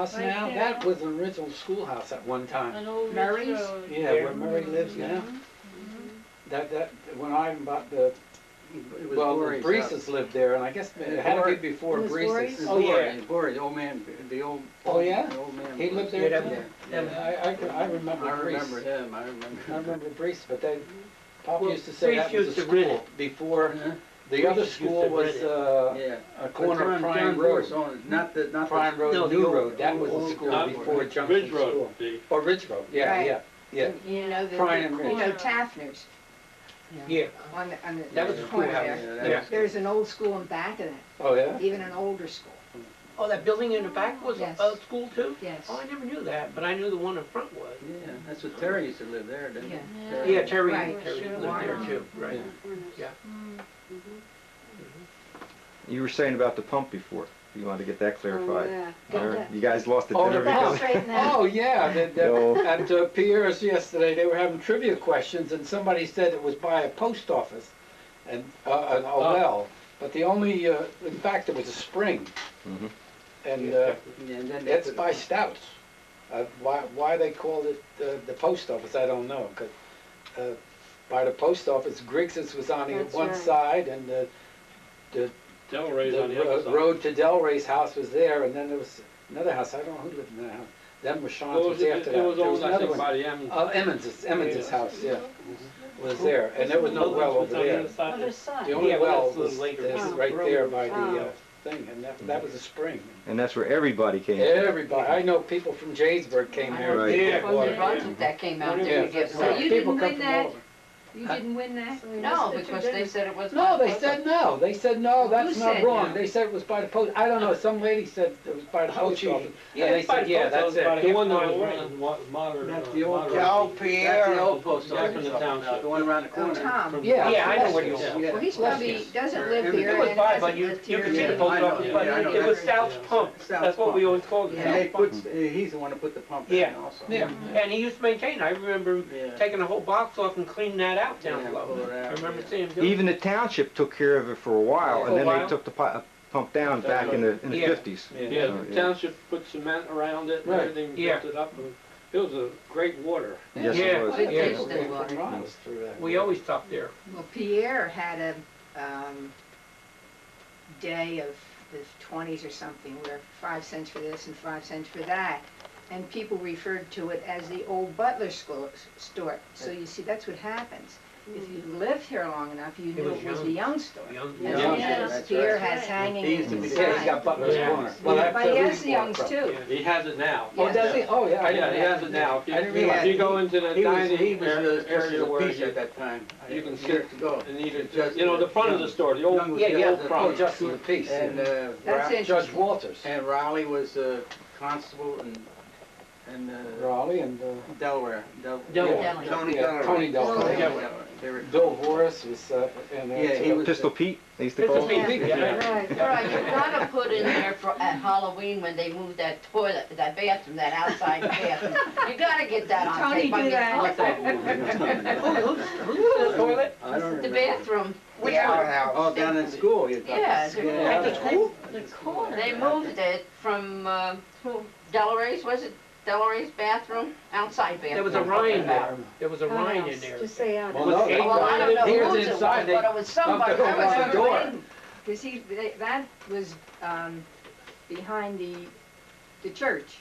schoolhouse Right now? there. That was an original schoolhouse at one time. An old Murray's? Ridge Road. Yeah, where Murray lives now. That when I bought the well, the Breeses lived there, and I guess it had to be before It was Breeses. Voorhees? Oh yeah, Boris, the old man, the old. Oh yeah, the old man he was- lived there Yeah, too. that- Yeah, I remember I Brees. remember him. I I remember Brees, but they Papa Well, used to say Brees that was a used to rent school it. before. Huh? The Brees other used to school was rent Yeah. a corner of John Prime Boris Road. owned it, not the Prime Road, No, the New old- Road. That was old- the school old- before Junction Ridge School. Road, see. Or Ridge Road. Yeah, Right. yeah. You know, Prime and Ridge. you know Taffner's Yeah. on the That was a corner schoolhouse. there. that Yeah. was- There's an old school in back of that, Oh yeah. even an older school. Oh, that building in the back was Yes. a school too? Yes. Oh, I never knew that, but I knew the one in front was. Yeah, that's what Terry used to live there, didn't he? Yeah. Yeah, Terry Right. lived there too, right. Yeah. You were saying about the pump before. You wanted to get that clarified. Get Or that- you guys lost it Oh, dinner the That's because straighten that. Oh yeah, No. at Pierce yesterday they were having trivia questions, and somebody said it was by a post office, and a well. But the only, in fact, it was a spring, Mhm. and Yeah, and then they it's put- by Stouts. Why they called it the post office, I don't know. 'Cause by the post office, Griggs's was on the That's one right. side, and the Delray's on the other side. road to Delray's house was there, and then there was another house. I don't know who lived in that house. Then Rashawn's was after that. It was There owned, I another think, one. by the Emens. Emens' house, yeah, was there, and there was no well over there. Other side. The only Yeah, well, well that's a was little later. is Oh. right there by the Oh. thing, and that was a spring. and that's where everybody came. Everybody, I know people from Jaysburg came there. Right. to Yeah. get water. Budget that came out, Yeah. didn't get So you People didn't come win from that? all over. You didn't win that? So we No, missed the because they tradition. said it was. No, they said no. They said no. That's Who not said wrong. no? They said it was by the post. I don't know. Some lady said it was by the Oh, post gee. office. Yeah, And they it's by said, the yeah, post that's office, it. about a The half one that mile was away. running modern. That's the old modern- That's the old post Back office. in the up, township. The one around the Oh, corner. Tom. Yeah, Yeah, I know what you're Yeah. saying. Well, he's probably, doesn't live It here It was and by, hasn't but you lived you here. could see the in- post I know, office, yeah, but I know. it was Stout's Yeah. pump. Stout's That's what we pump. always called it. And they Stout's put, pump. he's the one that put the pump Yeah. in also. Yeah. And he used to maintain, I remember Yeah. taking the whole box off and cleaning that out down Yeah, below. pull it I out, remember yeah. seeing him do it. Even the township took care of it for a while, For a and then while. they took the pump down back in the Yeah. 50s. Yeah, So, the township put cement around it and Right. everything, Yeah. built it up. And it was a great water. Yes, Yeah. it was. Yeah. Yeah, Tasted we water. came miles through that. We always stopped there. Well, Pierre had a day of the 20s or something where 5 cents for this and 5 cents for that. And people referred to it as the old butler store. So you see, that's what happens. If you lived here long enough, you knew was it was young. the young store. Young- That's Yeah. what Yeah. That's Pierre right. has hanging He used to be- inside. Yeah, he's got Butler's Yeah. Corner. Well, that's But he where has we the youngs bought from. too. He has it now. Oh, does he? Oh, yeah. I Yeah, didn't he know has that. it now. If you, I didn't Yeah. realize. if you go into the He was dining the area person of where peace you, at that time. you can Years sit ago. and eat it, Just- you know, the front of the store, the old, Young was Yeah, the yeah. old Oh, front. Justice of the Peace. And, That's Judge interesting. Walters. and Raleigh was constable and Raleigh and Delaware. Delaware. Tony yeah, Delaware. Tony Delaware. Delaware. They were Bill Horace was in there. Yeah, too. he was- Pistol Pete, they used to Pistol call him. Pete, Yeah. Right. All right, you gotta put in there for, at Halloween when they moved that toilet, that bathroom, that outside bathroom. You gotta get that on Tony tape. I do mean, that. The toilet? I don't The remember. bathroom. Which Yeah. one? Oh, down in school, you thought? Yeah, At the school? The corner. They moved it from, Delaware's, was it Delaware's bathroom? Outside bathroom. There was a Rhine there. There was a Rhine in there. Just say out. Well, Was no, it- Well, I don't know He was whose it was, inside. They but it was somebody. bumped it I over was the door. waiting, because that was behind the church.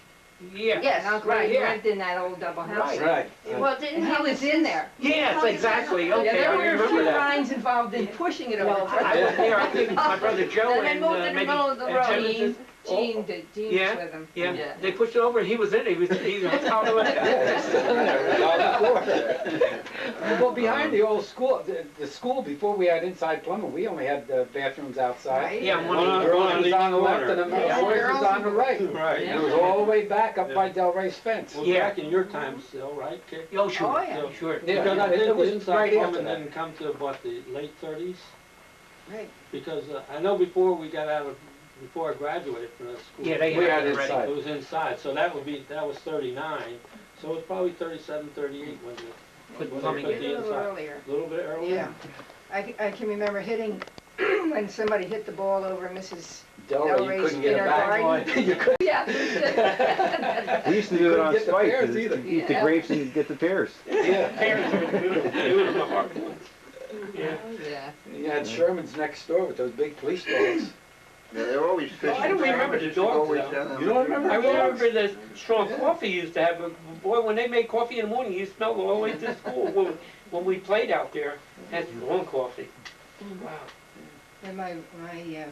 Yeah. Yes, And Uncle right, Ray yeah. lived in that old double house. Right. Well, didn't And he he was in there. Yes, exactly, Yeah, okay, there I were a remember few that. lines involved in pushing it Well, over. I was there, I think my brother Joe Then they and moved in the maybe. middle of the and road. Timothy- Gene, Oh, Gene yeah. was with him. Yeah, Yeah. they pushed it over and he was in it, he was Yeah, it's still in there, on the floor. Well, behind the old school, the school, before we had inside plumbing, we only had bathrooms outside. Right. Yeah, One one of of the the girls was on the left and the Yeah. boys was on the right. right. And it was all the way back up by Delray's fence. Well, Yeah. back in your time still, right, Kick? Oh, sure, Oh, yeah. sure. Yeah. Because I it think was the inside right after plumbing that. didn't come to, what, the late 30s? Right. Because I know before we got out of, before I graduated from the school. Yeah, they We had had it ready. inside. It was inside, so that was 39, so it was probably 37, 38 when the, Put when plumbing they A put the little inside. earlier. A little bit earlier? Yeah. I can remember hitting, when somebody hit the ball over Mrs. Delray, you Delray couldn't get a Spinner back on. Garden. You couldn't Yeah. We used to You do it couldn't on get the spike, pears 'cause either. eat the Yeah. grapes and get the pears. Yeah. Parents were good, they were the hard ones. Yeah. Yeah. You had Sherman's next door with those big police dogs. Yeah, they were always fishing. I don't remember the dogs, Always though. down there. You don't remember? I remember the strong Yeah. coffee you used to have, but boy, when they made coffee in the morning, you smelled all the way to school when we played out there. That's strong coffee. Wow. And my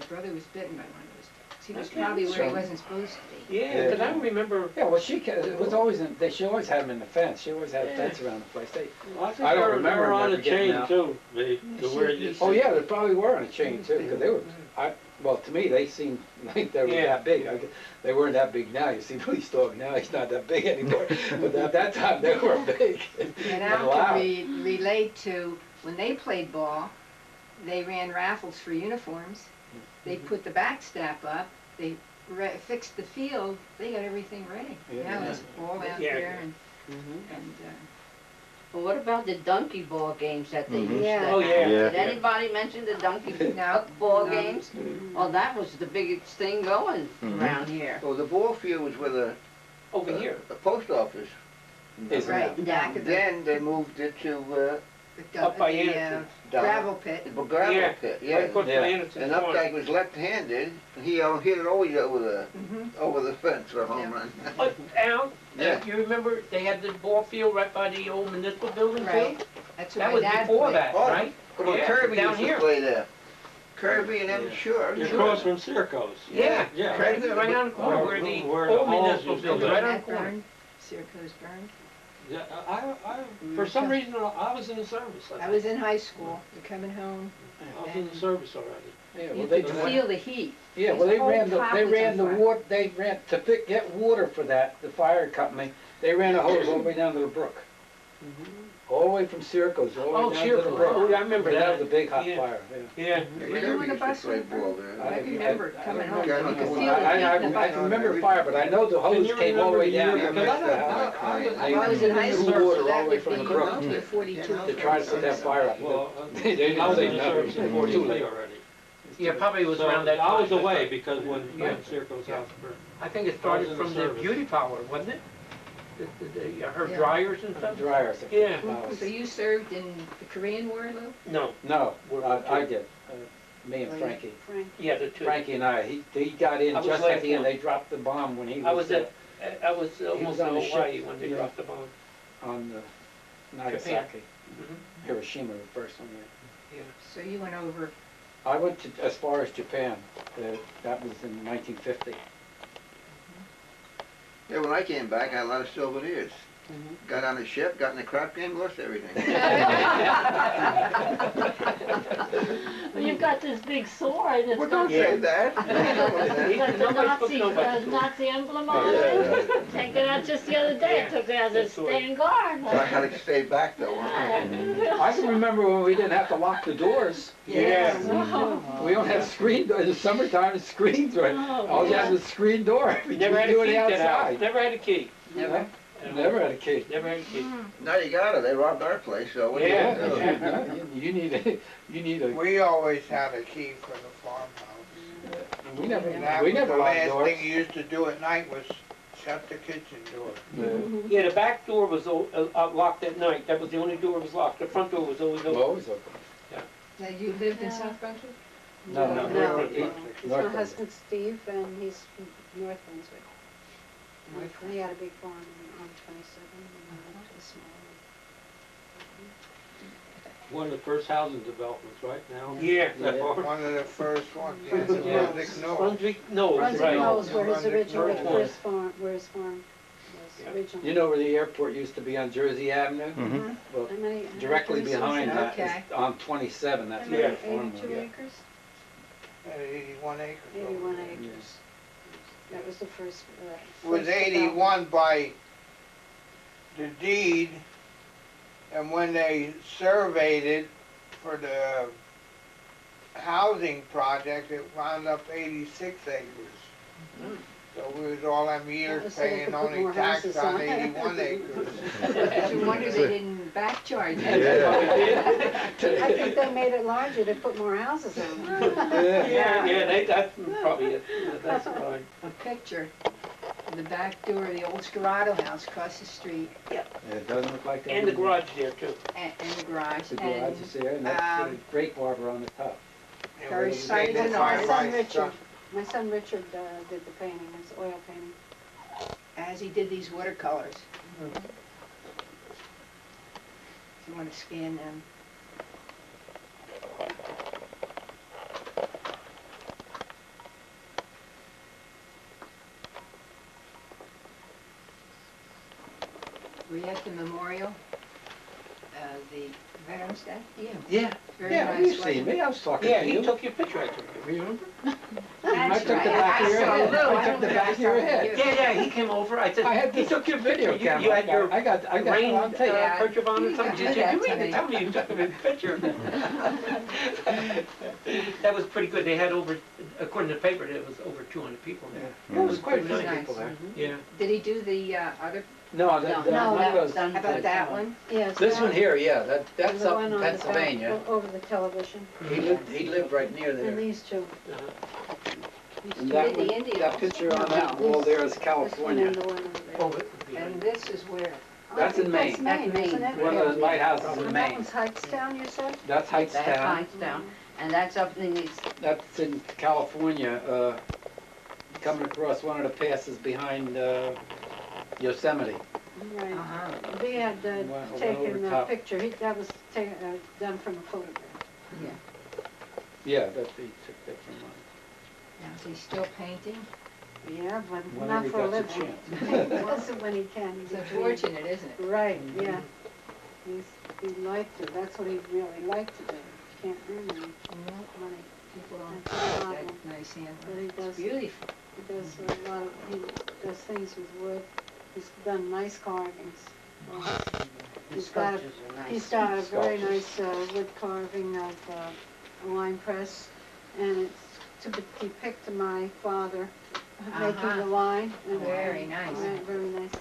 brother was bitten by one of those dogs. He was Okay. probably where he Sure. wasn't supposed to be. Yeah, because I don't remember. Yeah, well, it was always she always had them in the fence. She always had a fence around the place. I think I don't they remember were on them a ever getting chain out. too. They where you. Oh, yeah, they probably were on a chain too, because they were, well, to me, they seemed like they were Yeah. that big. They weren't that big now. You see police dog now, he's not that big anymore. But at that time, they were big And and I loud. could relate to, when they played ball, they ran raffles for uniforms. They put the backstop up, they fixed the field, they got everything ready. Yeah. Now it's all out Yeah. there and, But what about the donkey ball games that they Mhm. used to Yeah. have? Oh, yeah. Did anybody mention the donkey No. ball No. games? Oh, that was the biggest thing going Mhm. around here. Well, the ball field was with a Over here. a post office. Isn't right, it? back of the Then they moved it to Up by the Anderson. down gravel pit. the gravel Yeah. pit. Right Yeah. across Yeah. the Anderson And farm. Updike was left-handed. He hit it always Mhm. over the fence for a home Yeah. run. Al, Yeah. you remember they had the ball field right by the old municipal building too? Right. That's where That my was dad before played. that, Oh, right? Well, Yeah, Kirby down used here. to play there. Kirby and Emens, sure. You're sure. across from Circos. Yeah, Yeah. right on the corner where the Where the old halls municipal used to building, be. right on the That corner. burned, Syracuse burned. Yeah, for some reason, I was in the service. I was in high school, you're coming home, I was in the service already. Yeah, you well, they could ran, feel the heat. yeah, well, the they whole ran top they was ran on the fire. water, they ran, to get water for that, the fire company, they ran a hose all the way down to the brook. All the way from Syracuse, all Oh, the way down to the Circle. brook. Oh, yeah, I remember That was that. a big hot Yeah. fire, yeah. Yeah. Yeah, Were you Kirby on the used to bus play with ball her? there. I remember coming home, you I could feel the don't heat know. in the I bus. can remember fire, but I know the Can hose you came all the way remember down. the year? Because I was in high Threw school, water so all that the way would from be the brook. 1942. To try to put that fire out. Well, They didn't I was say in the nothing. service in Too 43 late. already. Yeah, probably was So around that time. I was away because when Yeah. Circos house burned. I think it I was started in from the the service. beauty parlor, wasn't it? Her Yeah. dryers and stuff? Dryers. Yeah. So you served in the Korean War, Lou? No, No, I did, me and Frankie. yeah, the two. Frankie and I, he got in I was just at last the end, one. they dropped the bomb when he I was was I was almost in on the ship. Hawaii when they Yeah. dropped the bomb. on Nagasaki. Mhm. Hiroshima, the first one, yeah. So you went over, I went to, as far as Japan, that was in 1950. Yeah, when I came back, I had a lot of souvenirs. Got on a ship, got in a crap game, lost everything. Well, you've got this big sword. It's Well, got don't say that. it's got the Nobody's supposed to know about the Nazi emblem on it. Take it out just the other day. I took it as a That's right. stand guard. So I had to stay back though. I can remember when we didn't have to lock the doors. Yeah. We don't have screen, in the summertime, the screens, right? All you had was a screen door. We never had a You key do to it that house. outside. Never had a key. Never? Never had a key. Never had a key. Now you got it. They robbed our place, so what do Yeah. you do? Yeah, you need a, We always had a key for the farmhouse. we never The locked last doors. thing you used to do at night was shut the kitchen door. Yeah, the back door was locked at night. That was the only door that was locked. The front door was always open. Always open. now you lived in Yeah. South Brunswick? No, No, no. no. It's my husband Steve, and he's from North Brunswick. He had a big farm on 27, and we went to a small One of the first housing developments, right now. Yeah. One of the first ones, yes, Yeah. Brunswick North. Brunswick Knolls, Brunswick right. Knolls, where his Brunswick original, North. first farm, where his farm Yeah. was originally. You know where the airport used to be on Jersey Avenue? Mm-hmm. Well, How many- directly 26 behind that is Okay. on 27, that's How where many, the farm was. 82 acres? At 81 acres. 81 over there. acres. That was the first, It was first 81 by the deed, and when they surveyed it for the housing project, it wound up 86 acres. So we was all them years so they paying could put only more tax houses on on. 81 acres. It's a wonder they didn't back charge. I think they made it larger to put more houses on. That's probably it, that's fine. A picture of the back door of the old Scurato house across the street, Yeah, it doesn't look like that. And the anymore. garage there too. and the garage. The garage is there, and that's the grape arbor on the top. And Very we excited paid and that My artist. son by Richard, my son Richard did the painting, it's oil painting. As he did these watercolors. If you want to scan them. Were you at the memorial? The Veterans Day? Yeah. Yeah, Very yeah, nice, you seen wasn't it? me, I was talking Yeah, to he you. took your picture, I took it. Remember? That's I took the right. back of your saw head. Lou. I I took don't the think back of your I saw head. you. Yeah, he came over, I said, I had he this took your video picture. camera. You had your I got rain it on tape. kerchief on or something. You Did got you that even tell me you took his picture? That was pretty good. They had over, according to the paper, there was over 200 people there. Yeah, there was quite a few Nice. people there. Yeah. Did he do the other, No, No, no, that was, done how about with that someone. one? Yes. this one here, yeah, that's the up one in on the back, Pennsylvania. Over the television. He lived right near And there. these two. And He that did the one, Indians. that picture on that wall there is California. This one and the one over there. Oh, it would be And this is where? That's in Maine. That's Maine, That's isn't Maine. it? One of the lighthouses in And that Maine. one's Hightstown, you said? That's That's Hightstown. Hightstown, and that's up in the east. That's in California, coming across one of the passes behind Yosemite. Right. Uh-huh. They had Went over taken a top. picture, that was taken, done from a photograph. Yeah, that he took that from Now, is he still painting? Yeah, but Whenever not he for a gets a living. chance. Does it when he can. It's unfortunate, isn't it? Right, yeah. He liked to, that's what he really liked to do. Can't earn any money. People That's don't the have problem. that nice But handwriting. he It's does, beautiful. he does a lot of, he does things with wood. He's done nice carvings. The He's got, sculptures are nice. he's got a very Sculptures. nice wood carving of a wine press, and it's to depict my father making the wine. And Very nice. Very nice.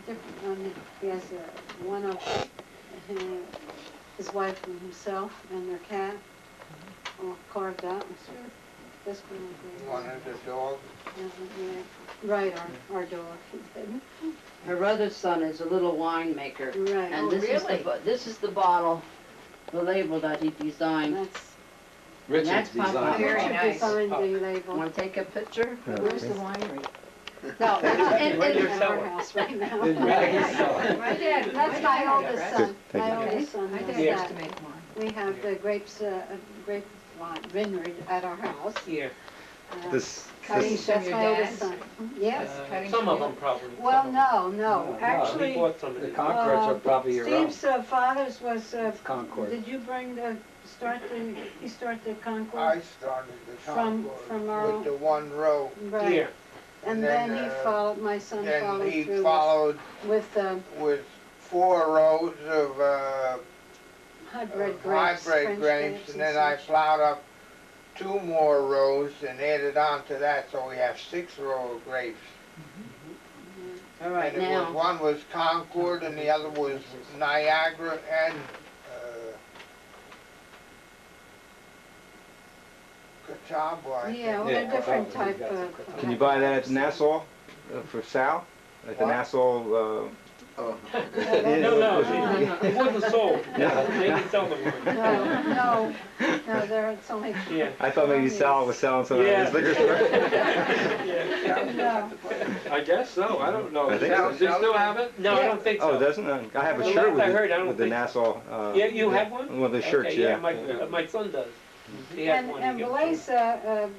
Different, he has one of his wife and himself and their cat, all carved out. It's really, this one One of the dogs. Right, our dog, he did. Her other son is a little winemaker, Right. and Oh, this is really? this is the bottle, the label that he designed. That's, Richard's That's my design. Very Richard nice. designed the label. Want to take a picture? Where's the winery? No, In Right our yourself. house right now. In Maggie's cellar. My dad, That's my oldest son. Thank My you. oldest son My does dad used that. to make wine. We have the grapes, grape wine vineyard at our house. Yeah. This, Cuttings That's from your my oldest dad's? son. Yes. Cuttings Some from of your- them probably. Well, some of them. no, No, no. He Actually, bought some of The these. Concords are probably your own. Steve's father's was, Concord. did you bring he started the I Concord? started the From Concord our- with the one row. Right. Yeah. And then, then he followed, my son Then followed he through followed with with 4 rows of hybrid grapes. hybrid French grapes, and then I such. plowed up 2 more rows and added on to that, so we have 6 rows of grapes. All right, And it was, now, one was Concord and the other was Niagara and Catawba. I Yeah, well, Yeah, a different probably type got of. some- can you buy that at Nassau for Sal? At the What? Nassau, Oh. No, it wasn't sold. Yeah. They didn't sell the wine. No, there, it's only. Yeah. I thought maybe Sal was selling some of his liquor store. No. I guess so, I don't know. I think Does he so. still have it? No, I don't think so. Oh, doesn't it? I have a The shirt last I heard, I don't with the think so. Nassau. Yeah, you have one? One of the shirts, Okay, yeah. my son does. He has one. And he gets Blase,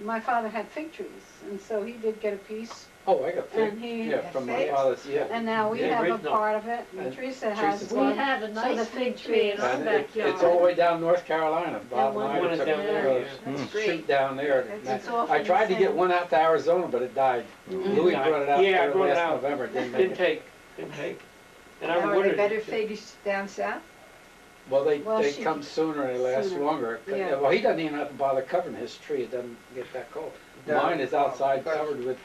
my father had fig trees, and so he did get a piece, Oh, I got and fig, he, yeah, from my figs? father's, yeah. and now we Yeah, have a original. part of it, and And Teresa has Teresa- we one. have a So nice the fig tree in our And backyard. it's all the way down North Carolina. Bob and I one is took down there, a That's shoot great. down there. It's off I in tried to the get sand. one out to Arizona, but it died. Mhm. Louis brought it out Yeah, I there brought it last out. November, it didn't make Didn't it. take. And I Now, are they ordered better it. figs down south? Well, Well, they she- come sooner and they last sooner. longer. Yeah. Well, he doesn't even have to bother covering his tree, it doesn't get that cold. Mine is outside covered with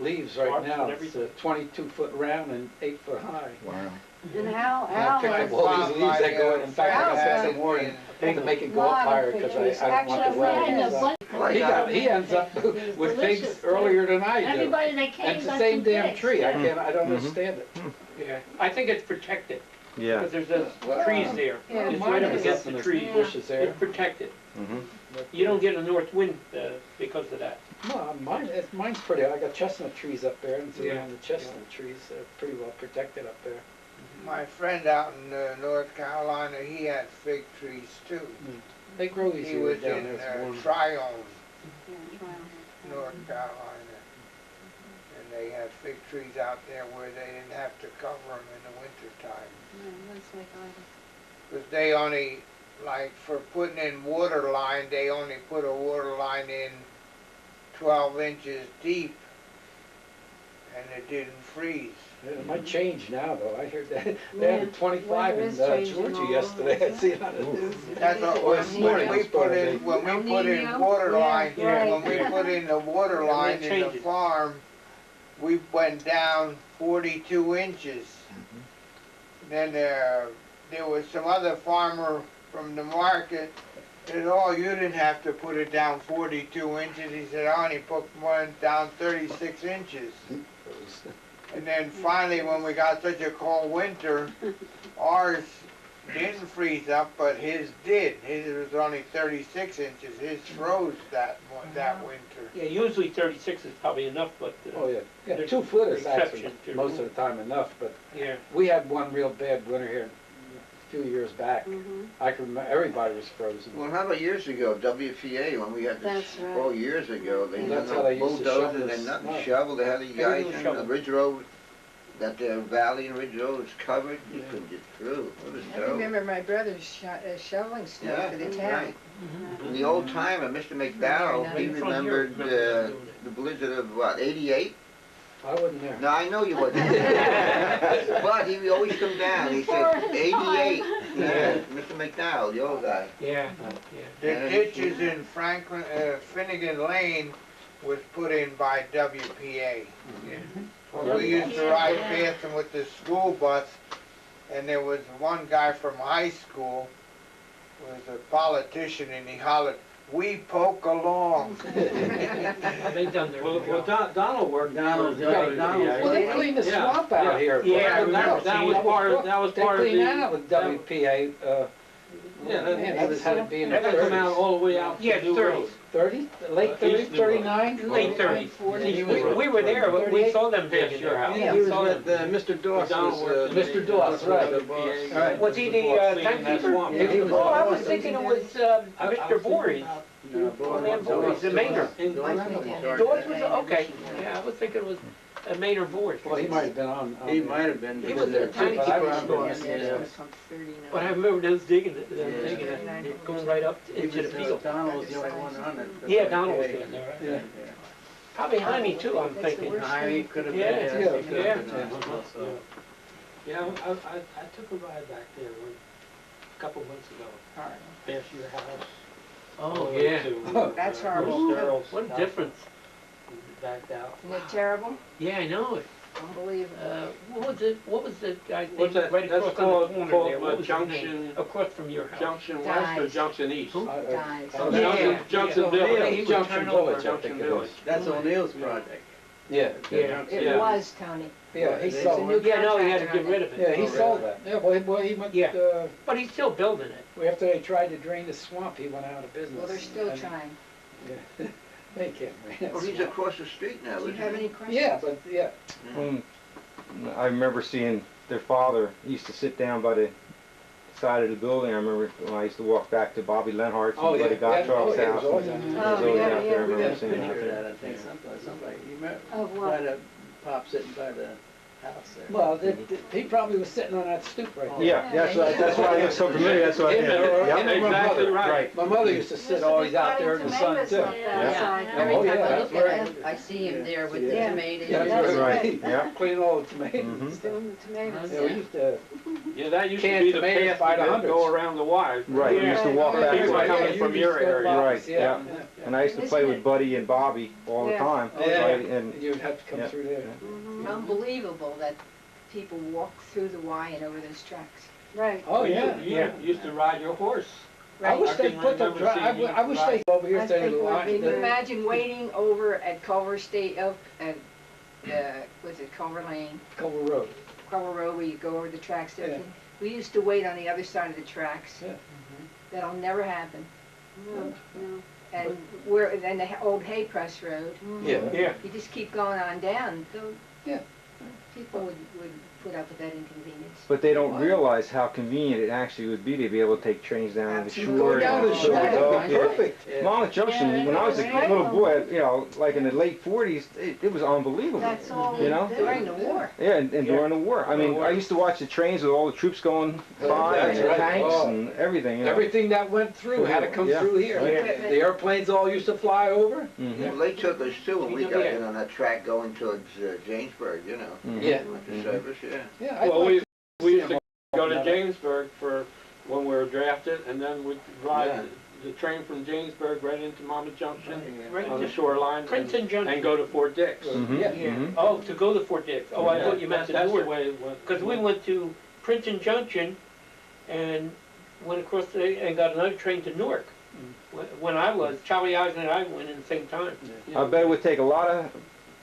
leaves right Barks now. and It's everything. 22-foot round and 8-foot high. Wow. And And I picked Al up all these leaves that go in. In fact, I Al's got got some more and to make it go lot up of higher big because trees. I don't want the Actually, weather. I know So- Like, He ends up with figs earlier than I do. Everybody that came And it's the got same some damn figs. tree, I don't Mhm. understand it. Yeah, I think it's protected, Yeah. because there's those trees there. Yeah. It's Mine right up is against up in the the tree. bushes there. It's protected. Mm-hmm. You don't get a north wind because of that. No, mine's pretty, I got chestnut trees up there, and so Yeah. around the chestnut trees, they're pretty well protected up there. My friend out in North Carolina, he had fig trees too. They grow He easier was down in there. It's warm. Tryon, Yeah, try 'em. North Carolina. And they had fig trees out there where they didn't have to cover them in the wintertime. Yeah, that's like I Because they only, like for putting in water line, they only put a water line in 12 inches deep and it didn't freeze. It might change now, though, I heard that, they Yeah. had 25 Weather in is changing Georgia all yesterday, over, I seen it on the news. That's what, Or this morning when we it's supposed put to in, be. when we El put in Nino? water Yeah, line, right. when we put in the water line in the change it. farm, we went down 42 inches. Then there was some other farmer from the market said, oh, you didn't have to put it down 42 inches. He said, I only put one down 36 inches. And then finally, when we got such a cold winter, ours didn't freeze up, but his did. His was only 36 inches. His froze that winter. Yeah, usually 36 is probably enough, but, Oh, yeah, yeah, There's 2 foot is actually exceptions to most rule. of the time enough, but yeah. we had one real bad winter here a few years back. Mm-hmm. I can remember, everybody was frozen. well, how about years ago, WPA, when we had this, That's right. 4 years ago, they That's had how no they used to shovel bulldozers this and nothing, snow. shovel, they had these guys Everything was in the shoveled. Ridge Road, that valley in Ridge Road was covered, you Yeah. couldn't get through, it was I terrible. remember my brother shoveling snow Yeah, for the right. town. And the old timer, Mr. McDowell, he Right from here, remembered remember doing the blizzard of, what, 88? I wasn't there. No, I know you wasn't. But he would always come down, he said, 88. Yeah, Mr. McDowell, the old guy. Yeah, The Yeah. ditches in Franklin, Finnegan Lane was put in by WPA. Oh, We used to ride past them with the school bus, and there was one guy from high school, was a politician, and he hollered, "We poke along." they done their Well, job. Donald worked. Donald, Well, they cleaned the Yeah, swamp out yeah. here. Yeah, I Well, remember. That was part of, that was They part of the. cleaned that out with WPA, Yeah, that- man, that was had to be in the That come out 30s. all the way out to Yeah, New 30s. Road. 30, late 30s, 39? Late 30s. 40s. We were there, but we saw them Past digging your there. house. Yeah, we he saw was that. Mr. Doss Donald was, Mr. Doss, right. the Right. Was he the timekeeper? Yeah, he was- Oh, I was thinking it was Mr. Voorhees. Voorhees, the Maynard. Doors was, okay, yeah, I was thinking it was Maynard Voorhees. Well, he might have been on. He might have been. He was because a tiny but I keeper. remember Yes, him, it was from 39. But I remember those digging it, Yeah. digging it, going right up into the field. Donald was the only one on it. Yeah, Donald was in there, right? Yeah. Probably Jaime too, I'm That's the thinking. worst Jaime could have been. Yeah, yes, he yeah, could have yeah. been also. Yeah, I took a ride back there a couple months ago, past your house. Oh, over yeah. to, That's Bruce horrible. Sterl's What a house, difference. backed out. Isn't it terrible? Yeah, I know it. Unbelievable. What was the guy's name? What's that? Right That's across on the called- corner called, there. What was his name? Junction- Across from your house. Junction West or Dies. Junction East? Who? Dies. Oh, Yeah. Junction Yeah. Village. He would Junction turn over. Village, I Junction think it Village. is. That's O'Neill's project. Yeah, Yeah. It Yeah. was, Tony. yeah, he It's a sold new it. Yeah, no, he had to contractor get on rid it. of it. Yeah, he Oh, sold really? that. Yeah, well, he went, Yeah. But he's still building it. after they tried to drain the swamp, he went out of business. Well, they're still And- trying. Yeah. They can't, man. Well, he's across the street now, Do you isn't have he? any questions? Yeah, but, yeah, I remember seeing their father, he used to sit down by the side of the building. I remember when I used to walk back to Bobby Lenhart's Oh, and yeah, Buddy yeah. Gottschalk's Oh, yeah, it was house. always and on. he Oh, was always yeah, out there. I yeah, remember yeah. seeing him out Picture there. that, I think, somebody, you met Of by what? the, pop sitting by the house there. Well, he probably was sitting on that stoop right there. Yeah, that's why I was so familiar, that's why. Him and- Yeah. him and my Exactly mother. right. My mother used to sit always out there in the sun too. Every Oh, time yeah, I that's look at right. it, I see him there with the Yeah. tomatoes. Yeah, That's that's right. right. Yeah. Clean all the tomatoes Mhm. and stuff. Doing the tomatoes. Yeah, we used to, Yeah, that used to Canned be the tomatoes path by the that hundreds. go around the Y. Right, we used to walk back. People to it. coming from your area. Right, yeah. yeah. And I used to play with Buddy and Bobby all the Yeah. time. Oh, yeah. Right, and You'd have to come Yeah. through there. Mhm. Unbelievable that people walk through the Y and over those tracks. Right. Oh, yeah. You used to ride your horse. I wish I they can put the, remember I seeing you wish they over here I say think the it would line. be Can you good. imagine waiting over at Culver State, at, was it Culver Lane? Culver Road. Culver Road where you go over the tracks there. Yeah. We used to wait on the other side of the tracks. Yeah. That'll never happen. No, no. And and the old hay press road, Yeah. Yeah. you just keep going on down. Yeah. People would put up with that inconvenience. but they don't realize how convenient it actually would be to be able to take trains down to the Absolutely. shore. Go down to the and shore, pick it up, that'd be yeah. perfect. Monmouth Junction, when I was a little boy, you know, like in the late 40s, it was unbelievable. That's all You know? we During did. the war. Yeah, and during the war. I mean, I used to watch the trains with all the troops going by and That's the right. tanks Oh. and everything, you know. Everything that went through had to come Yeah. through here. Yeah. The airplanes all used to fly over. Mhm. Well, they took us too when we got Yeah. in on that track going towards Jamesburg, you know. Mhm. Yeah. After service, yeah. Yeah. I'd Well, like we see used to them go all to now. Jamesburg for when we were drafted, and then we'd ride Yeah. the train from Jamesburg right into Monmouth Junction Right on the to shoreline Princeton Junction. and go to Fort Dix. Mhm. Yeah. Mhm. Oh, to go to Fort Dix. Oh, I thought you meant to That's the Newark. way it went. Because we went to Princeton Junction and went across and got another train to Newark. When I was, Charlie Eisen and I went in the same time. I bet it would take a lot of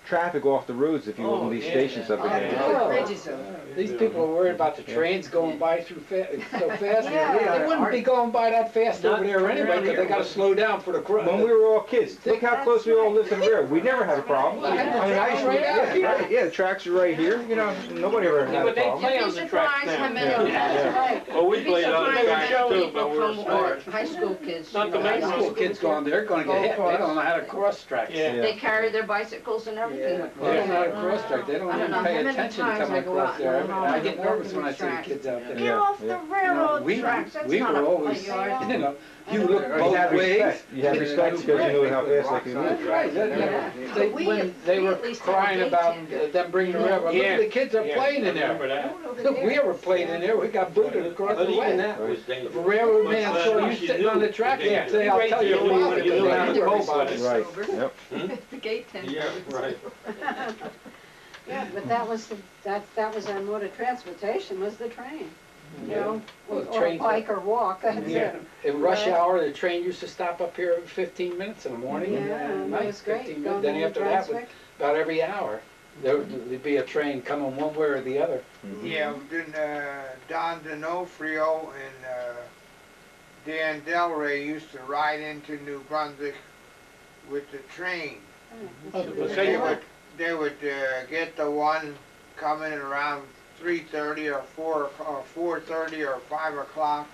traffic off the roads if you Oh, opened these yeah. stations up I'll have again. to put bridges over. These people are worried about the trains going by so fast. Yeah. They wouldn't be going by that fast Not over there anyway, around because they here. gotta slow down for the crowd. When we were all kids, think how close we all lived to the railroad. We never had a problem. I mean, I used to, yeah, the tracks are right here, you know, nobody ever Yeah, had a but they problem. play You'd on be the tracks surprised how now. many, Yeah. Right. Well, we you'd be played on the surprised how tracks many too, people but we were from smart. high school kids, Not you the know, high high School kids going, they're gonna get hit. They don't know how to cross tracks. Yeah. They carry their bicycles and everything. They don't know how to cross track. They don't I don't even know pay how many attention times coming I go across out there. and I get walk nervous the when I see the track. kids out there. Get Yeah, off yeah. the railroad We tracks, that's we not were a always, yard. you know, you look You both have ways. respect, you have respect because you know how fast they can move. Right, when they were crying about them bringing the railroad, look Yeah. at the kids are Yeah, playing in I remember there. that. We ever played in there, we got booted across But the even way. that was If a dangerous. railroad man But, saw you you sitting on the track, knew. he'd say, I'll tell you You knew what, when because you they knew had how to to go go by by this. it. Right, yep. The gate tender. Yeah, right. Yeah, but that was our mode of transportation, was the train. You know, Well, the or trains- bike or walk, that's Yeah, it. in rush Right. hour, the train used to stop up here every 15 minutes in the morning and Yeah, at that night, was great. 15 Going minutes. Then into after that, Brunswick. about every hour, there'd be a train coming one way or the other. Yeah, then Don D'Onofrio and Dan Del Rey used to ride into New Brunswick with the train. Oh, They would get the one coming around 3:30 or 4:30 or 5 o'clock.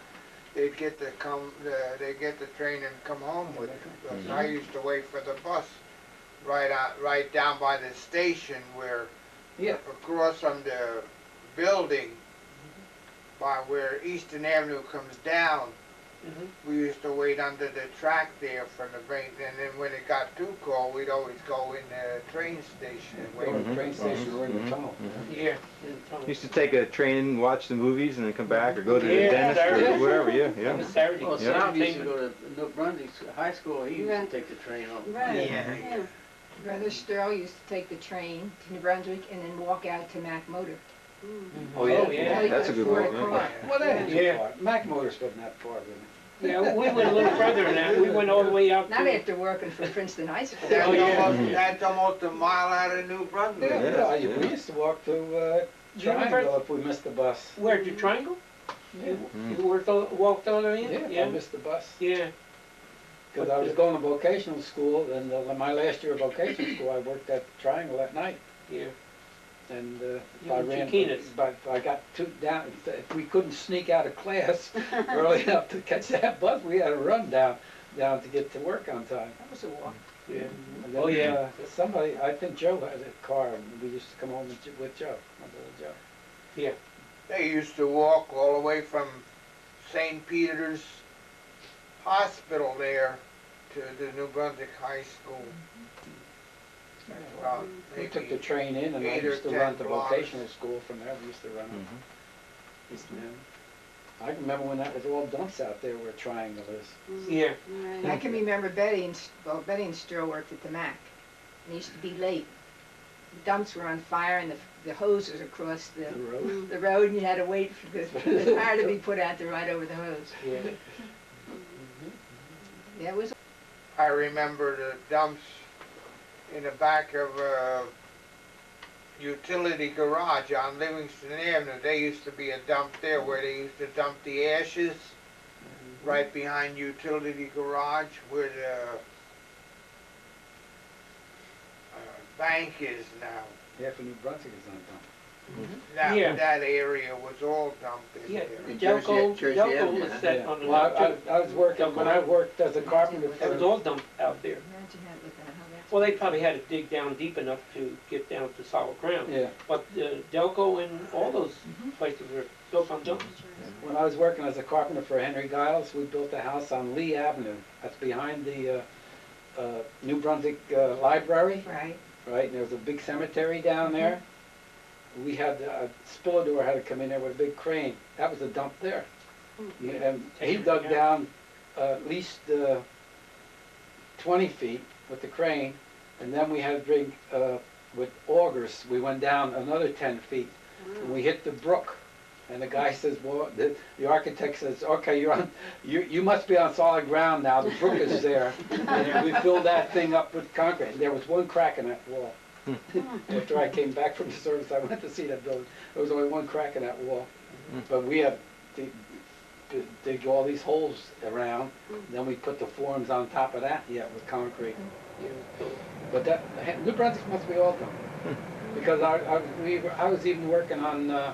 They'd get the train and come home with it. Because I used to wait for the bus right down by the station where Yeah. across from the building by where Eastern Avenue comes down. We used to wait under the track there for the train, and then when it got too cold, we'd always go in the train station and wait. Go to the train station or in the tunnel. Yeah. Used to take a train and watch the movies and then come back or go to the Yeah, dentist Saturday. or whatever, yeah, It yeah. was Saturday. Well, Yeah. Sam used to go to New Brunswick High School, he used Yeah. to take the train home. Right, Yeah. yeah. Brother Sterl used to take the train to New Brunswick and then walk out to Mack Motor. Oh, yeah? yeah. He That's a could good afford one, a yeah. car. Well, that ain't too Yeah. far. Mack Motors wasn't that far, really. Yeah, we went a little further than that. We went all the way out Not to, after working for Princeton High School. That's, Oh, yeah. that's almost a mile out of New Brunswick. Yeah, we used to walk to Triangle if we missed the bus. where, to Triangle? Yeah, You walked on there? yeah, if I Yeah. missed the bus. Yeah. Because I was going to vocational school, and my last year of vocational school, I worked at Triangle at night. Yeah. And You I and ran, Chiquinas. but I got down, if we couldn't sneak out of class early enough to catch that bus, we had to run down to get to work on time. That was a walk. Yeah. And then, Oh, yeah. Somebody, I think Joe had a car, and we used to come home with Joe, my little Joe. They used to walk all the way from St. Peter's Hospital there to the New Brunswick High School. That's about We took the maybe train in, and I 8 or used to 10 run to blocks. vocational school from there. We used to run up. I remember when that was all dumps out there where Triangle is. Yeah. And I can remember Betty and Stroh worked at the Mac. And they used to be late. The dumps were on fire and the hose was across The road. the road, and you had to wait for the fire to be put out to ride over the hose. Yeah. Yeah, it was. I remember the dumps in the back of a utility garage on Livingston Avenue. There used to be a dump there where they used to dump the ashes right behind utility garage where the bank is now. Half of New Brunswick is on dump. That area was all dumped in Yeah, there. Delco Jersey Avenue, was huh? set on the Well, dump too. I was working, when I worked as a carpenter It was for, all dumped out there. Imagine that with how that's. Well, they probably had to dig down deep enough to get down to solid ground. yeah, But Delco and all those places were built on dumps. when I was working as a carpenter for Henry Giles, we built a house on Lee Avenue. That's behind the New Brunswick Library, Right. right? And there was a big cemetery down there. We had, Spillador had to come in there with a big crane. That was a dump there. Yeah, and he dug down at least 20 feet with the crane, and then we had to bring, with augers, we went down another 10 feet. And we hit the brook, and the guy says, well, the architect says, okay, you must be on solid ground now, the brook is there. And we filled that thing up with concrete, and there was one crack in that wall. After I came back from the service, I went to see that building. There was only one crack in that wall. But we had to dig all these holes around, then we put the forms on top of that, with concrete. But that, New Brunswick must be all done. Because I was even working on,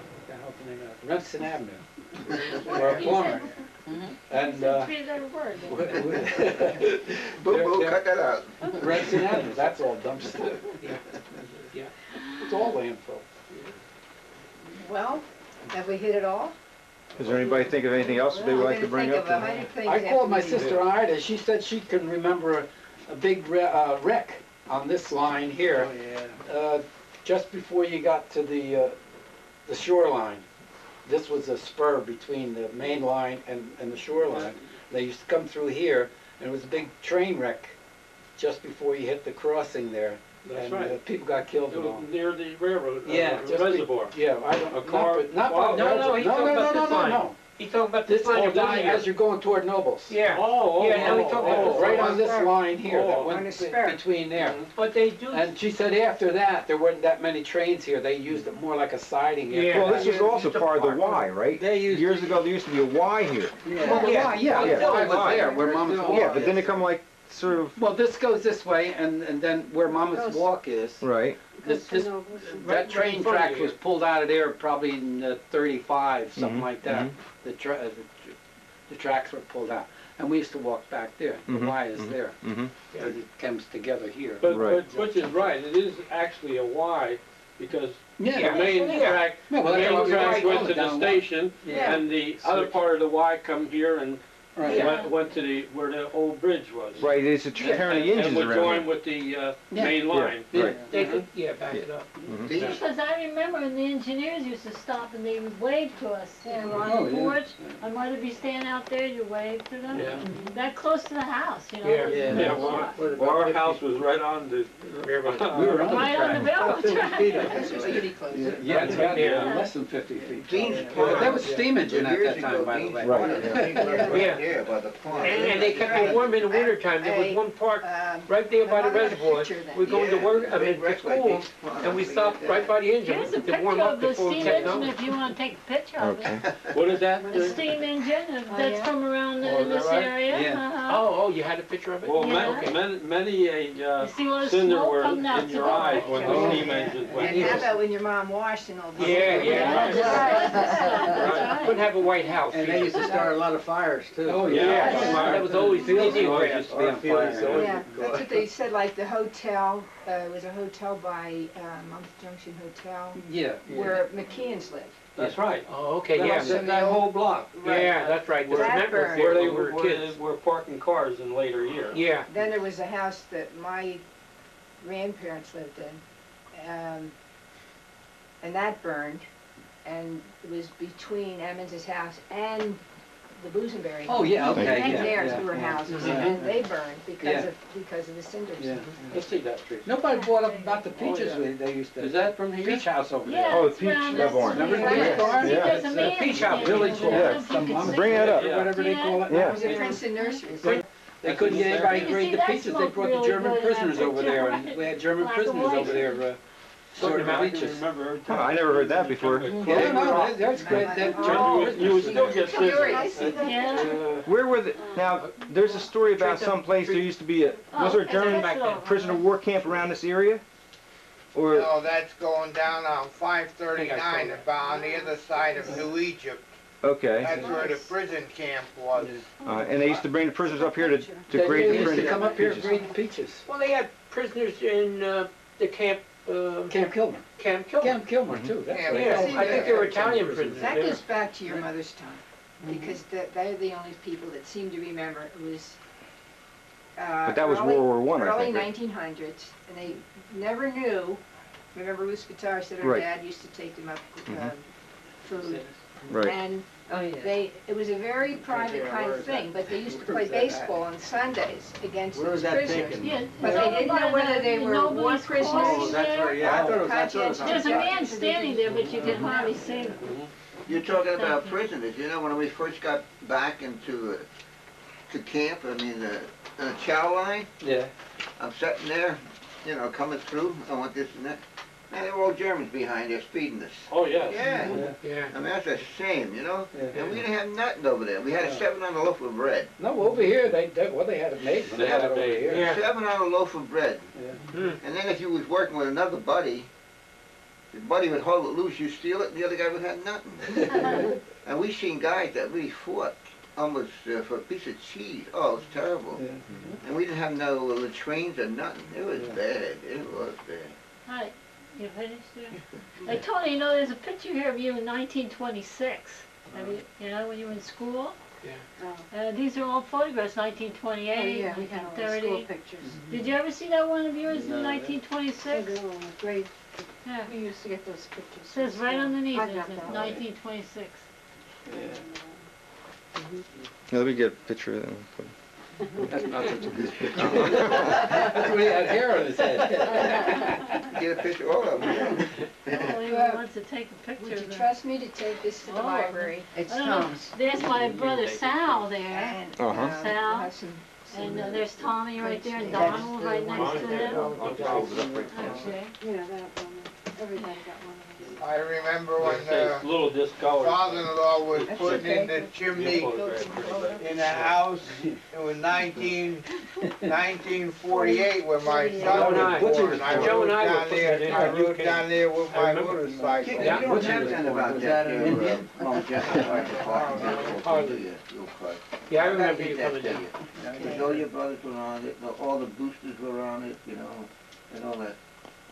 Remsen Avenue, for a plumber. And, Boo boo, cut that out. Remsen Avenue, that's all dumpster. Yeah. It's all landfill. Well, have we hit it all? Does there anybody think of anything else they would like to bring up? I called my sister Ida, she said she can remember a big wreck on this line here. Just before you got to the shoreline. This was a spur between the main line and the shoreline. They used to come through here, and it was a big train wreck just before you hit the crossing there. That's and, right. People got killed It and all. was near the railroad, just reservoir. I don't, A car- not by the No, he's talking about this line. no. He's talking about This this line is the line down here. as you're going toward Nobles. Yeah. Oh, Yeah, now we talk about this Right line. on this line here, that Oh. went On the spur. between there. But they do. And she said after that, there weren't that many trains here, they used it more like a siding. Yeah. Well, this was also part of the Y, right? They used. Years ago, there used to be a Y here. Well, the Y, yeah, Yeah. the Y was there, where Mama's Walk Yeah, but then they is. come like, sort of, Well, this goes this way, and then where Mama's Walk is, right. that train track was pulled out of there probably in 35, something Mhm, like that. The tracks were pulled out, and we used to walk back there. The Mhm, Y is mhm. there, Mm-hmm. because it comes together here. But, Right. but Butch is right, it is actually a Y, because the Yeah, main track, yeah, the well, that's main why we track always went call to it the down station, Yeah. and the other part of the Y come here and right. went to where the old bridge was. Right, it's a turn the engines And would around. join here. with the main line. Yeah, right. They could, back it up. These, Because I remember when the engineers used to stop and they would wave to us. Yeah, You were oh, on the yeah. porch, my mother would be standing out there, you wave to them. Yeah. That close to the house, you know. Yeah. it was Yeah. really Yeah, close. well, our house was right on the railroad. We were on the Right on the track. railroad track. This was pretty close. Yeah, it's got Yeah. less than 50 feet. Dean's But that was Pond. steam engine at Years that time, ago, by the Dean's way. Right. Pond, I think, was right Yeah. there by the pond. And they kept it warm in the wintertime. There was one part right there by the reservoir. We're going to work, to school, and we stopped right by the engine Here's a to warm picture up of the before we steam kept engine going. if you want to take a picture of Okay. it. What is that? The steam engine, that's yeah? from around Oh, in is this that right? area. Yeah. Uh-huh. Oh, you had a picture of it? Well, Yeah. many a You see all the cinder smoke were coming out in to your the eyes right. when the steam engine went. And how about when your mom washed and all that? Yeah, Yeah, that's right, that's right. Couldn't have a White House. And they used to start a lot of fires too. Oh, Yeah. That was always Fields Indian always grass. used to be on fire. Yeah, that's what they said, like the hotel, it was a hotel by, Monmouth Junction Hotel, Yeah. where McKeon's lived. That's right. Oh, okay, yeah. That whole block. Yeah, that's right. The That cement was burned. there Where they when we were kids. were parking cars in later years. Yeah. Then there was a house that my grandparents lived in, and that burned, and it was between Emens' house and the Bosenberry. Oh, yeah, okay, And yeah, theirs yeah, were yeah. houses, Yeah. and they burned because Yeah. of the cinders. Yeah. Let's see that tree. Nobody brought up about the peaches yeah. they used to. Is that from here? Peach house over Yeah, there. Oh, it's peach, around that this barn. street. Remember the peach barn? See, Yeah. there's a It's, man Peach house, in village there. hall. I don't know if you Some can see Bring that up. it. Whatever they See call that? it. Yeah. It was at Princeton Nurseries. They couldn't get anybody to You grade see, the that peaches, they smoked brought the really German good in that prisoners over picture, there, right? and we had German Black and prisoners white. over there, sorting I can peaches. remember every Huh, time. I never heard that before. Yeah, no, that's great, that Oh. German You would prisoners. still get Curious. scissors. Yeah. Where were the, now, there's a story about Treat them- some place there used to be a, was there a Oh, German that's all. prisoner of war camp around this area? Or, No, that's going down on I think 539, I saw that. about on the other side of New Egypt. okay, That's where the prison camp was. and they used to bring the prisoners up here to They grade the used to prison. come up here and grade the peaches. Well, they had prisoners in the camp, Camp Kilmer. Camp Kilmer. Camp Kilmer too, that's Camp right. Yeah, Kilmer. I think they were Italian prisoners. That yeah. goes back to your mother's time, because they're the only people that seem to remember. It was, But that was World War I early think, right? 1900s, and they never knew. Remember, Ruth Guitar said her Right. dad used to take them up food, Right. and Oh, yeah. it was a very private kind of thing. But they used to play baseball on Sundays against Where was these that prisoners. taken? Yeah, But it's they over didn't by know whether the they were war Nobody's prisoners. Cross Oh, that's there. where, yeah, I thought it was, that's what it was on. There's a man standing there, but you can hardly see him. You're talking about prisoners, you know, when we first got back into to camp, I mean, the chow line, Yeah. I'm sitting there, you know, coming through, I want this and that. Man, they were all Germans behind there feeding us. Oh, yes. Yeah. Yeah. I mean, that's a shame, you know? Yeah. And we didn't have nothing over there. We had a 7 on a loaf of bread. No, over here, they had it made when They they had had it it over made, here. Yeah. 7 on a loaf of bread. Yeah. And then if you was working with another buddy, your buddy would hold it loose, you steal it, and the other guy would have nothing. And we seen guys that really fought almost for a piece of cheese. Oh, it was terrible. Yeah. And we didn't have no latrines or nothing. It was Yeah. bad. It was bad. Hi, you finished there? Hey, Tony, you know, there's a picture here of you in 1926. Have you know, when you were in school? Oh, These are all photographs, oh, 1928, yeah, we had all the school 1930. pictures. Did you ever see that one of yours No, in no. 1926? They go, great, Yeah. we used to get those pictures. It says right underneath I it, got that. 1926. Yeah, let me get a picture of that. That's not such a good picture. That's when he had hair on his head. Get a picture of all of them. Oh, he wants to take a picture Would you of them. trust me to take this to the Oh. library? It's I don't know. Tom's. There's my brother Sal there, And, Uh-huh. we'll have some- and there's Tommy right there, and Donald right next to him. Okay. You know, that one, everybody got one of those. I remember when It's a the little discolored. father-in-law was That's putting in okay. the chimney in the house. It was 1948 when my Joe son and I- was born. I Joe rode and I were down putting there, it in I when you rode came. down there with I my remember. motorcycle. You Yeah, don't what's have it nothing about was that. that an Indian? Hardly. Yeah, I remember you coming down. Because all your brothers were on it, all the boosters were on it, you know, and all that.